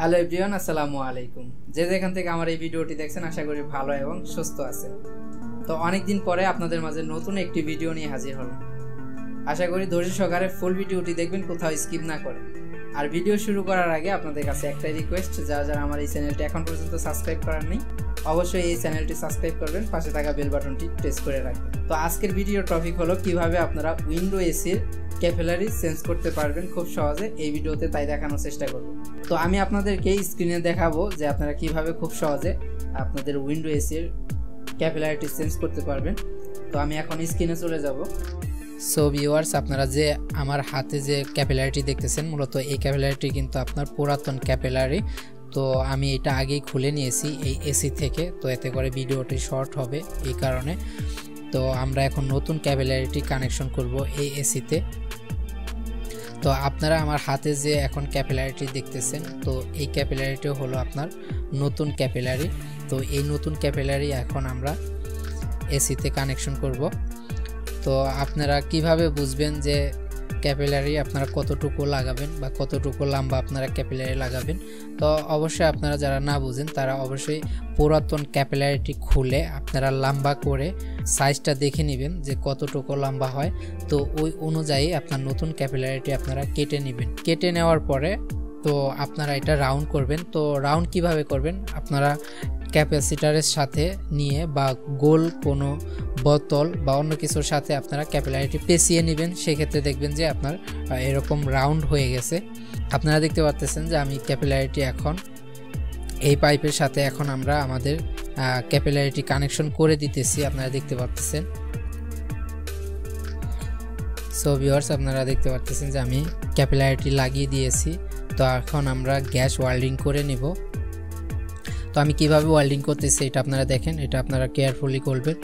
Hello everyone, আসসালামু আলাইকুম। যে যেখান থেকে আমার এই ভিডিওটি দেখছেন আশা করি ভালো এবং সুস্থ আছেন। তো অনেক দিন পরে আপনাদের মাঝে নতুন একটি ভিডিও নিয়ে হাজির হলাম। আশা করি ধৈর্য সহকারে ফুল ভিডিওটি দেখবেন, কোথাও স্কিপ না করে। আর ভিডিও শুরু করার আগে আপনাদের কাছে একটাই রিকোয়েস্ট, যারা আমার এই চ্যানেলটি এখন পর্যন্ত সাবস্ক্রাইব করার নেই অবশ্যই এই চ্যানেলটি সাবস্ক্রাইব করবেন, পাশে থাকা বেল বাটনটি প্রেস করে রাখবেন। তো আজকের ভিডিওর টপিক হলো কিভাবে আপনারা উইন্ডো এসির ক্যাপিলারি চেঞ্জ করতে পারবেন খুব সহজে। এই ভিডিওতে তাই দেখানোর চেষ্টা করব। তো আমি আপনাদেরকে স্ক্রিনে দেখাবো যে আপনারা কিভাবে খুব সহজে আপনাদের উইন্ডো এসির ক্যাপিলারিটি চেঞ্জ করতে পারবেন। তো আমি এখন স্ক্রিনে চলে যাব। সো ভিউয়ার্স, আপনারা যে আমার হাতে যে ক্যাপিলারিটি দেখতেছেন, মূলত এই ক্যাপিলারিটি কিন্তু আপনার পুরাতন ক্যাপিলারি। তো আমি এটা আগেই খুলে নিয়েছি এই এসি থেকে, তো এতে করে ভিডিওটি শর্ট হবে এই কারণে। তো আমরা এখন নতুন ক্যাপিলারিটি কানেকশন করব এই এসিতে। তো আপনারা আমার হাতে যে এখন ক্যাপিলারিটি দেখতেছেন, তো এই ক্যাপিলারিটি হলো আপনার নতুন ক্যাপিলারি। তো এই নতুন ক্যাপিলারি এখন আমরা এসিতে কানেকশন করব। তো আপনারা কিভাবে বুঝবেন যে ক্যাপিলারি আপনারা কতটুকু লাগাবেন বা কতটুকু লম্বা আপনারা ক্যাপিলারি লাগাবেন? তো অবশ্যই আপনারা যারা না বুঝেন তারা অবশ্যই পুরাতন ক্যাপিলারিটি খুলে আপনারা লম্বা করে সাইজটা দেখে নেবেন যে কতটুকু লম্বা হয়। তো ওই অনুযায়ী আপনার নতুন ক্যাপিলারিটি আপনারা কেটে নেবেন। কেটে নেওয়ার পরে তো আপনারা এটা রাউন্ড করবেন। তো রাউন্ড কিভাবে করবেন? আপনারা ক্যাপাসিটারের সাথে নিয়ে বা গোল কোনো বোতল বা অন্য কিছুর সাথে আপনারা ক্যাপিলারিটি পেঁচিয়ে নেবেন। সেক্ষেত্রে দেখবেন যে আপনার এরকম রাউন্ড হয়ে গেছে। আপনারা দেখতে পাচ্ছেন যে আমি ক্যাপিলারিটি এখন এই পাইপের সাথে এখন আমরা আমাদের ক্যাপিলারিটি কানেকশন করে দিতেছি। আপনারা দেখতে পাচ্ছেন। সো ভিউয়ার্স, আপনারা দেখতে পাচ্ছেন যে আমি ক্যাপিলারিটি লাগিয়ে দিয়েছি। তো এখন আমরা গ্যাস ওয়েল্ডিং করে নেব। তো আমি কিভাবে ওয়েল্ডিং করতেছি এটা আপনারা দেখেন, এটা আপনারা কেয়ারফুলি করবেন,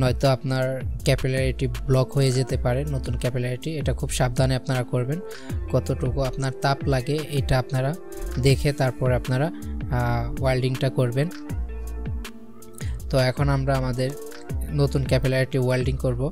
নয়তো আপনার ক্যাপিলারিটি ব্লক হয়ে যেতে পারে। নতুন ক্যাপিলারিটি এটা খুব সাবধানে আপনারা করবেন। কতটুকু আপনার তাপ লাগে এটা আপনারা দেখে তারপর আপনারা ওয়েল্ডিংটা করবেন। তো এখন আমরা আমাদের নতুন ক্যাপিলারিটি ওয়েল্ডিং করব।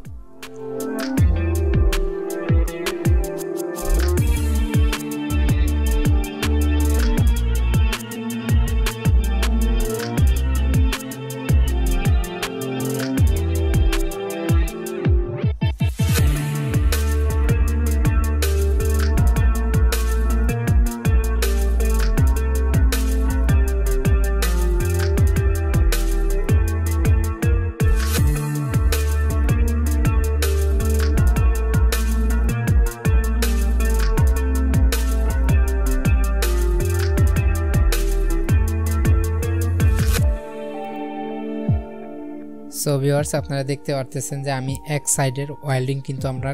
সো ভিউয়ার্স, আপনারা দেখতে পারতেছেন যে আমি এক সাইডের ওয়েল্ডিং কিন্তু আমরা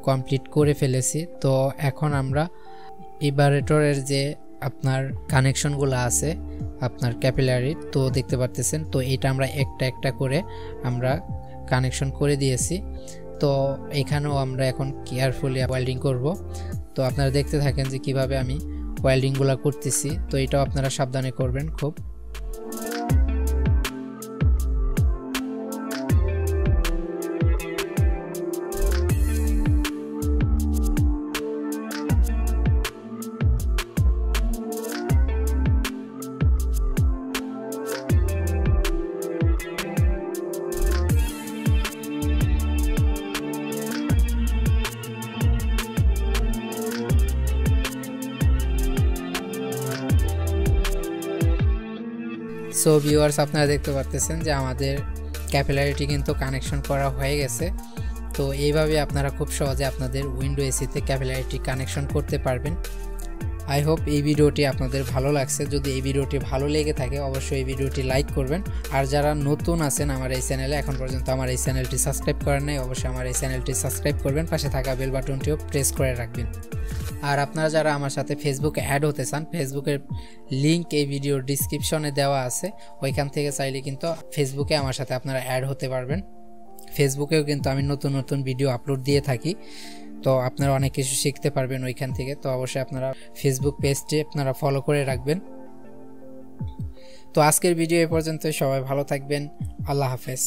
কমপ্লিট করে ফেলেছি। তো এখন আমরা ইভারেটরের যে আপনার কানেকশনগুলো আছে আপনার ক্যাপিলারির, তো দেখতে পারতেছেন। তো এটা আমরা একটা একটা করে আমরা কানেকশন করে দিয়েছি। তো এখানেও আমরা এখন কেয়ারফুলি ওয়েল্ডিং করব। তো আপনারা দেখতে থাকেন যে কিভাবে আমি ওয়েল্ডিংগুলো করতেছি। তো এটাও আপনারা সাবধানে করবেন খুব। সো ভিউয়ার্স, আপনারা দেখতে পাচ্ছেন যে আমাদের ক্যাপিলারিটি কিন্তু কানেকশন করা হয়ে গেছে। তো এইভাবে আপনারা খুব সহজে আপনাদের উইন্ডো এসিতে ক্যাপিলারিটি কানেকশন করতে পারবেন। আই হোপ এই ভিডিওটি আপনাদের ভালো লাগছে। যদি এই ভিডিওটি ভালো লেগে থাকে অবশ্যই এই ভিডিওটি লাইক করবেন। আর যারা নতুন আছেন আমার এই চ্যানেলে, এখন পর্যন্ত আমার এই চ্যানেলটি সাবস্ক্রাইব করেন নাই, অবশ্যই আমার এই চ্যানেলটি সাবস্ক্রাইব করবেন, পাশে থাকা বেল বাটনটিও প্রেস করে রাখবেন। আর আপনারা যারা আমার সাথে ফেসবুকে অ্যাড হতে চান, ফেসবুকের লিঙ্ক এই ভিডিওর ডিসক্রিপশনে দেওয়া আছে। ওইখান থেকে চাইলে কিন্তু ফেসবুকে আমার সাথে আপনারা অ্যাড হতে পারবেন। ফেসবুকেও কিন্তু আমি নতুন নতুন ভিডিও আপলোড দিয়ে থাকি। তো আপনারা অনেক কিছু শিখতে পারবেন ওইখান থেকে। তো অবশ্যই আপনারা ফেসবুক পেজটি আপনারা ফলো করে রাখবেন। তো আজকের ভিডিও এ পর্যন্ত। সবাই ভালো থাকবেন। আল্লাহ হাফেজ।